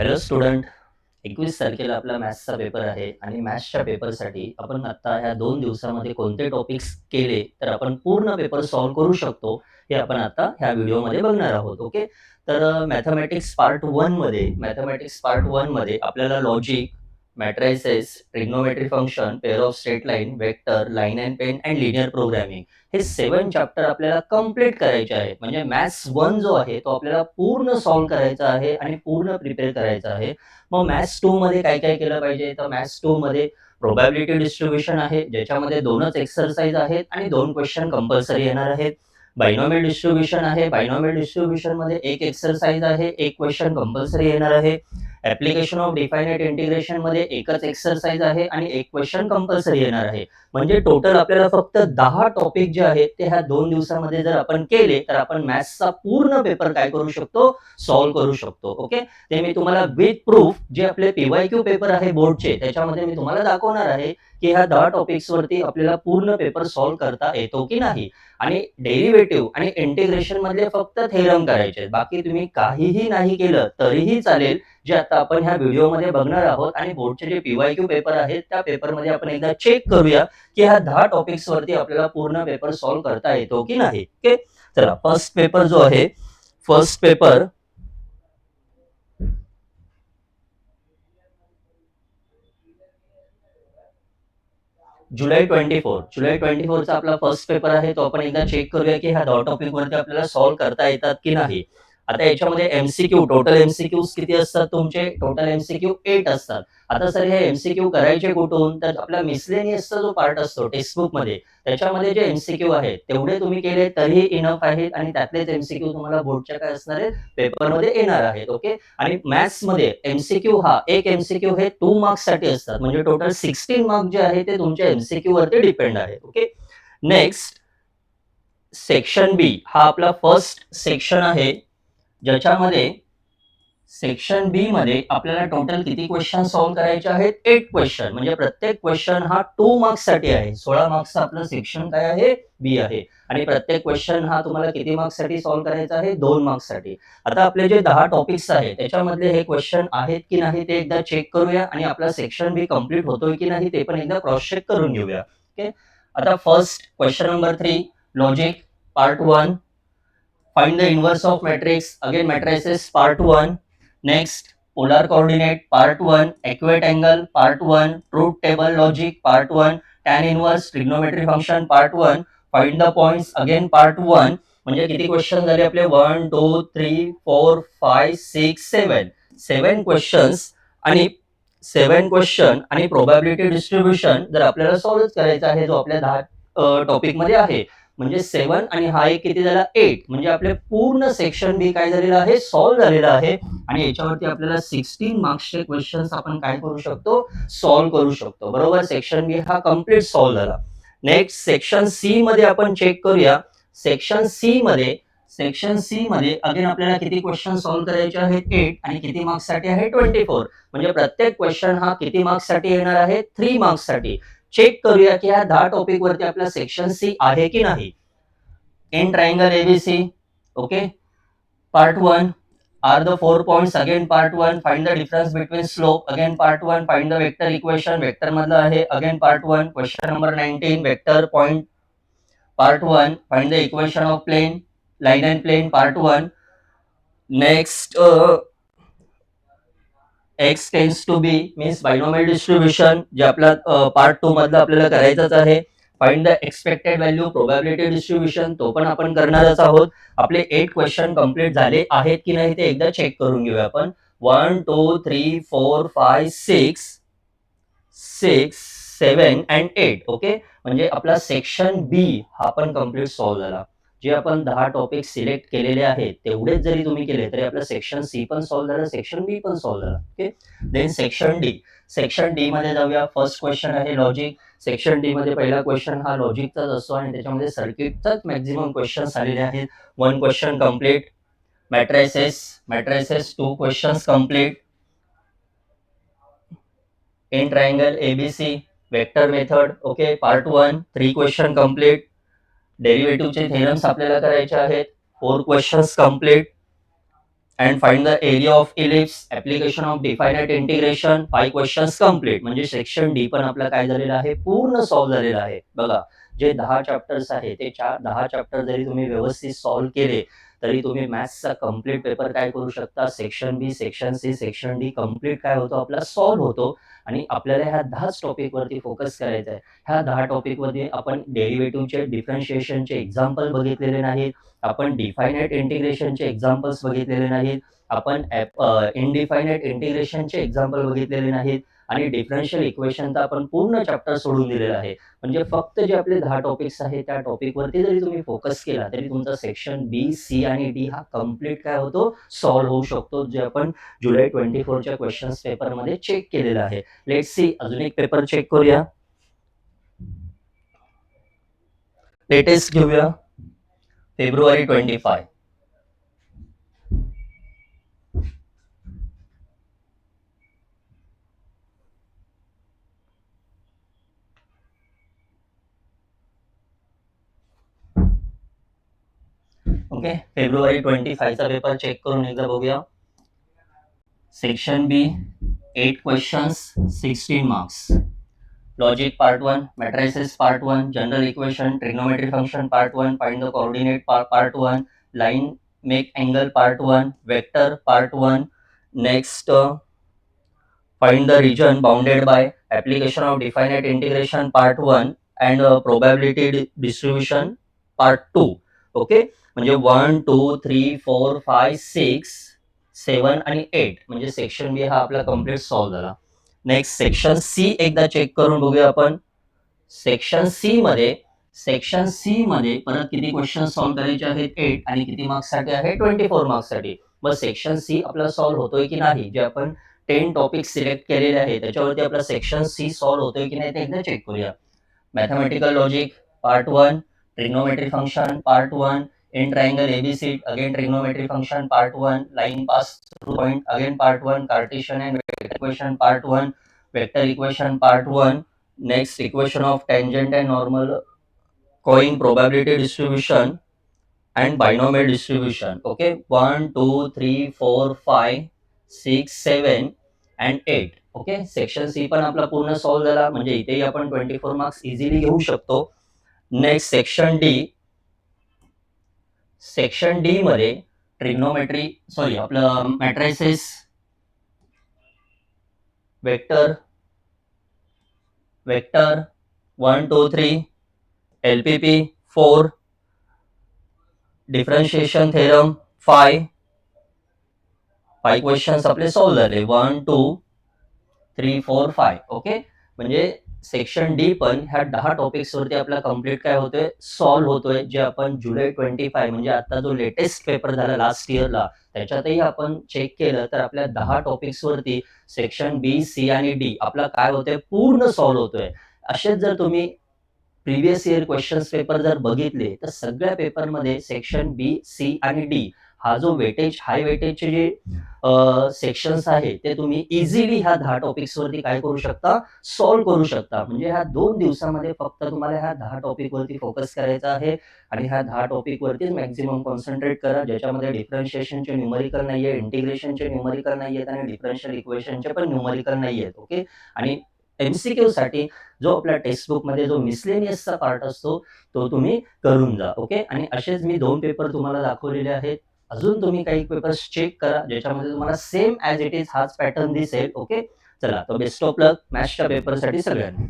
Hello student, 21 तारखेला आपला मॅथ्सचा paper आहे आणि मॅथ्सच्या पेपरसाठी आपण आता ह्या 2 दिवसामध्ये कोणते टॉपिक्स केले तर आपण पूर्ण पेपर सॉल्व्ह करू शकतो, हे आपण आता ह्या व्हिडिओमध्ये बघणार आहोत. ओके. तर मॅथेमॅटिक्स पार्ट 1 मध्ये आपल्याला logic, matrices, trigonometry function, pair of straight line, vector, line and plane and linear programming हे 7 चॅप्टर आपल्याला कंप्लीट करायचे आहेत. म्हणजे मॅथ्स 1 जो आहे तो आपल्याला पूर्ण सॉल्व्ह करायचा आहे आणि पूर्ण प्रिपेअर करायचा आहे. मग मॅथ्स 2 मध्ये काय-काय केलं पाहिजे? तर मॅथ्स 2 मध्ये प्रोबॅबिलिटी डिस्ट्रिब्युशन आहे, ज्याच्यामध्ये 2च एक्सरसाइज आहेत आणि 2 क्वेश्चन कंपल्सरी येणार आहेत. बायनॉमियल डिस्ट्रिब्युशन आहे. बायनॉमियल डिस्ट्रिब्युशनमध्ये 1 एक्सरसाइज आहे, 1 क्वेश्चन कंपल्सरी येणार आहे. ॲप्लिकेशन ऑफ डिफायनाइट इंटिग्रेशनमध्ये एकच एक्सरसाइज आहे आणि 1 क्वेश्चन कंपल्सरी येणार आहे. म्हणजे टोटल आपल्याला फक्त 10 टॉपिक जे आहेत ते ह्या 2 दिवसामध्ये जर आपण केले, तर आपण मॅथ्सचा पूर्ण पेपर काय करू शकतो? सॉल्व्ह करू शकतो. ओके. ते मी तुम्हाला विथ प्रूफ जे आपले PYQ पेपर आहे बोर्डचे, त्याच्यामध्ये मी तुम्हाला दाखवणार आहे, की ह्या 10 टॉपिक्सवरती आपल्याला पूर्ण पेपर सॉल्व्ह करता येतो की नाही. आणि डेरिव्हेटिव्ह आणि इंटिग्रेशन मधले फक्त थेरम करायचे आहेत. बाकी तुम्ही काहीही नाही केलं तरीही चालेल, जे आता आपण ह्या व्हिडिओमध्ये बघणार आहोत. आणि बोर्डचे जे PYQ पेपर आहेत, त्या पेपरमध्ये आपण एकदा चेक करूया, की ह्या 10 टॉपिक्सवरती आपल्याला पूर्ण पेपर सॉल्व्ह करता येतो की नाही. ओके. चला, फर्स्ट पेपर जो आहे, फर्स्ट पेपर जुलै 24चा आपला फर्स्ट पेपर आहे. तो आपण एकदा चेक करूया, की ह्या 10 टॉपिकवरती आपल्याला सॉल्व्ह करता येतात की नाही. आता याच्यामध्ये टोटल एमसीक्यूज किती असतात तुमचे? टोटल एमसीक्यू 8 असतात. आता सर हे एमसीक्यू करायचे कुठून? तर आपला मिसलेनियसचा जो पार्ट असतो टेक्स्टबुकमध्ये, त्याच्यामध्ये जे एमसीक्यू आहेत, तेवढे तुम्ही केले तरीही इनफ आहेत आणि त्यातलेच एमसीक्यू तुम्हाला बोर्डच्या काय असणार आहेत? पेपरमध्ये येणार आहेत. ओके. आणि मॅथ्समध्ये एक एमसीक्यू हे 2 मार्क्ससाठी असतात. म्हणजे टोटल 16 मार्क जे आहे ते तुमच्या एमसीक्यू वरती डिपेंड आहेत. ओके. नेक्स्ट, सेक्शन बी हा आपला फर्स्ट सेक्शन आहे, ज्याच्यामध्ये सेक्शन बी मध्ये आपल्याला टोटल किती क्वेश्चन सॉल्व्ह करायचे आहेत? 8 क्वेश्चन. म्हणजे प्रत्येक क्वेश्चन हा 2 मार्क्स साठी आहे. 16 मार्क्सचा आपलं सेक्शन काय आहे? बी आहे. आणि प्रत्येक क्वेश्चन हा तुम्हाला किती मार्क्स साठी सॉल्व्ह करायचा आहे? 2 मार्क्स साठी. आता आपले जे 10 टॉपिक्स आहेत, त्याच्यामधले हे क्वेश्चन आहेत की नाही ते एकदा चेक करूया आणि आपला सेक्शन बी कंप्लीट होतोय की नाही ते पण एकदा क्रॉस चेक करून घेऊया. ओके. आता first question number 3, logic part 1. Find the inverse of matrix. Again, matrices part 1. Next, polar coordinate part 1. Equate angle part 1. Truth table logic part 1. Tan inverse trigonometry function part 1. Find the points again part 1. म्हणजे किती question झाले आपले? 1, 2, 3, 4, 5, 6, 7. 7 questions आणि 7 question आणि probability distribution जर आपल्याला solve करायचा आहे, जो आपल्या 10 टॉपिक मध्ये आहे. म्हणजे 7 आणि हा एक किती झाला? 8. म्हणजे आपले पूर्ण सेक्शन बी काय झालेलं आहे? सॉल्व्ह झालेलं आहे. आणि याच्यावरती आपल्याला 16 मार्क्सचे क्वेश्चन्स आपण काय करू शकतो? सॉल्व्ह करू शकतो. बरोबर. सेक्शन बी हा कंप्लीट सॉल्व्ह झाला. नेक्स्ट, सेक्शन सी मध्ये आपण चेक करूया. सेक्शन सी मध्ये अगेन आपल्याला किती क्वेश्चन सॉल्व्ह करायचे आहेत? 8. आणि किती मार्क्स साठी आहे? 24. म्हणजे प्रत्येक क्वेश्चन हा किती मार्क्स साठी येणार आहे? 3 मार्क्स साठी. चेक करूया की ह्या 10 टॉपिक वरती आपला सेक्शन सी आहे की नाही. In triangle ABC. Okay. Part 1. Are the 4 points? Again part 1. Find the difference between slope. Again part 1. Find the vector equation. Vector मधलं आहे. Again part 1. Question number 19. Vector point. Part 1. Find the equation of plane. Line and plane. Part 1. Next, x tends to b means binomial distribution, जे आपला part 2 मधलं आपल्याला करायचंच आहे. Find the expected value, probability distribution, तो पण आपण करणारच आहोत. आपले 8 क्वेश्चन कंप्लीट झाले आहेत की नाही ते एकदा चेक करून घेऊया आपण. 1, 2, 3, 4, 5, 6, 7 अँड 8. ओके. म्हणजे आपला सेक्शन बी हा पण कंप्लीट सॉल्व्ह झाला. जे आपण 10 टॉपिक सिलेक्ट केलेले आहेत तेवढेच जरी तुम्ही केले तरी आपलं सेक्शन सी पण सॉल्व्ह झालं, सेक्शन बी पण सॉल्व्ह झालं. ओके. देन सेक्शन डी मध्ये जाऊया. फर्स्ट क्वेश्चन आहे लॉजिक. सेक्शन डी मध्ये पहिला क्वेश्चन हा लॉजिकचाच असतो आणि त्याच्यामध्ये सर्किटचाच मॅक्झिमम क्वेश्चन्स आलेले आहेत. 1 question complete. Matrices 2 questions complete. In triangle ABC, vector method. Okay. Part 1. 3 question complete. डेरिव्हेटिव्हचे थेरम्स आपल्याला करायचे आहेत. 4 questions complete. And find the area of ellipse, application of definite integration, 5 questions complete. म्हणजे section D पण आपला काय झालेला आहे, पूर्ण सॉल्व्ह झालेला आहे. बघा, जे 10 चॅप्टर्स आहे ते 10 चॅप्टर जरी तुम्ही व्यवस्थित सॉल्व्ह केले तरी तुम्ही मॅथ्सचा कम्प्लीट पेपर काय करू शकता, section B, section C, section D complete काय होतो आपला, सॉल्व्ह होतो. आणि आपल्याला ह्या 10च टॉपिकवरती फोकस करायचा आहे. ह्या 10 टॉपिकमध्ये आपण डेरिव्हेटिव्हचे, डिफरन्शिएशनचे एक्झाम्पल बघितलेले नाहीत. आपण डिफायनाइट इंटिग्रेशनचे एक्झाम्पल्स बघितलेले नाहीत. आपण इनडिफायनाइट इंटिग्रेशनचे एक्झाम्पल बघितलेले नाहीत. आणि डिफरन्शियल इक्वेशन तर आपण पूर्ण चॅप्टर सोडून दिलेला आहे. म्हणजे फक्त जे आपले 10 टॉपिक्स आहेत त्या टॉपिकवरती जरी तुम्ही फोकस केला तरी तुमचा सेक्शन बी, सी आणि डी हा कम्प्लीट काय होतो, सॉल्व्ह होऊ शकतो, जे आपण जुलै 24च्या क्वेश्चन्स पेपरमध्ये चेक केलेलं आहे. लेट्स सी, अजून एक पेपर चेक करूया. लेटेस्ट घेऊया, फेब्रुवारी 25. ओके, फेब्रुवारी 25चा पेपर चेक करून एकदा बघूया. Section B, 8 questions, 16 marks. Logic part 1, matrices part 1, general equation, trigonometry function part 1, find the coordinate part 1, line make angle part 1, vector part 1, next find the region bounded by, application of definite integration part 1 and probability distribution part 2. Okay, म्हणजे 1 2 3 4 5 6 7 आणि 8 म्हणजे section बी हा आपला complete solve झाला. Next section C एकदा check करून बघूया आपण. सेक्शन सी मध्ये परत किती क्वेश्चन सॉल्व्ह करायचे आहेत, 8, आणि किती मार्क्स साठी आहे, 24 मार्क्स साठी. मग सेक्शन सी आपला सॉल्व्ह होतोय की नाही, जे आपण 10 टॉपिक सिलेक्ट केलेले आहे त्याच्यावरती आपला सेक्शन सी सॉल्व्ह होतोय की नाही ते एकदा चेक करूया. Mathematical logic part 1, trigonometry function part 1, in triangle ABC again trigonometry function part 1, line pass through point again part 1, Cartesian and vector equation part 1, vector equation part 1, next equation of tangent and normal going probability distribution and binomial distribution. Okay, 1 2 3 4 5 6 7 and 8. Okay, section C पण आपला पूर्ण solve झाला, म्हणजे इथेही आपण 24 marks easily घेऊ शकतो. Next section D मध्ये ट्रिग्नोमेट्री आपलं matrices, vector 1 2 3, LPP 4, differentiation theorem 5 questions आपले सॉल्व्ह झाले, 1 2 3 4 5. ओके, म्हणजे सेक्शन डी पण ह्या 10 टॉपिक्स वरती आपला कम्प्लीट काय होतोय, सॉल्व्ह होतोय, जे आपण जुलै 25 म्हणजे आता जो लेटेस्ट पेपर झाला लास्ट इयरला त्याच्यातही आपण चेक केलं तर आपल्या 10 टॉपिक्स वरती सेक्शन बी, सी आणि डी आपला काय होतोय, पूर्ण सॉल्व्ह होतोय. असेच जर तुम्ही प्रिव्हियस इयर क्वेश्चन्स पेपर जर बघितले तर सगळ्या पेपरमध्ये सेक्शन बी, सी आणि डी हा जो वेटेज, हाय वेटेजचे जे सेक्शन्स आहे ते तुम्ही इझिली ह्या 10 टॉपिक्स वरती काय करू शकता, सॉल्व्ह करू शकता. म्हणजे ह्या 2 दिवसामध्ये फक्त तुम्हाला ह्या 10 टॉपिक वरती फोकस करायचा आहे आणि ह्या 10 टॉपिक वरतीच मॅक्झिमम कॉन्सन्ट्रेट करा, ज्याच्यामध्ये डिफरन्शिएशनचे न्यूमेरिकल नाहीये, इंटिग्रेशनचे न्यूमेरिकल नाहीयेत आणि डिफरन्शियल इक्वेशनचे पण न्यूमेरिकल नाहीयेत. ओके, आणि एमसीक्यू साठी जो आपल्या टेक्स्टबुक मध्ये जो मिसलेनियसचा पार्ट असतो तो तुम्ही करून जा. ओके, आणि असेच मी 2 पेपर तुम्हाला दाखवलेले आहेत. अजून तुम्ही काही पेपर्स चेक करा ज्याच्यामध्ये तुम्हाला सेम ॲज इट इज हाच पॅटर्न दिसेल. ओके, चला, तर बेस्ट ऑफ लक मॅथ्सच्या पेपरसाठी सगळ्यांना.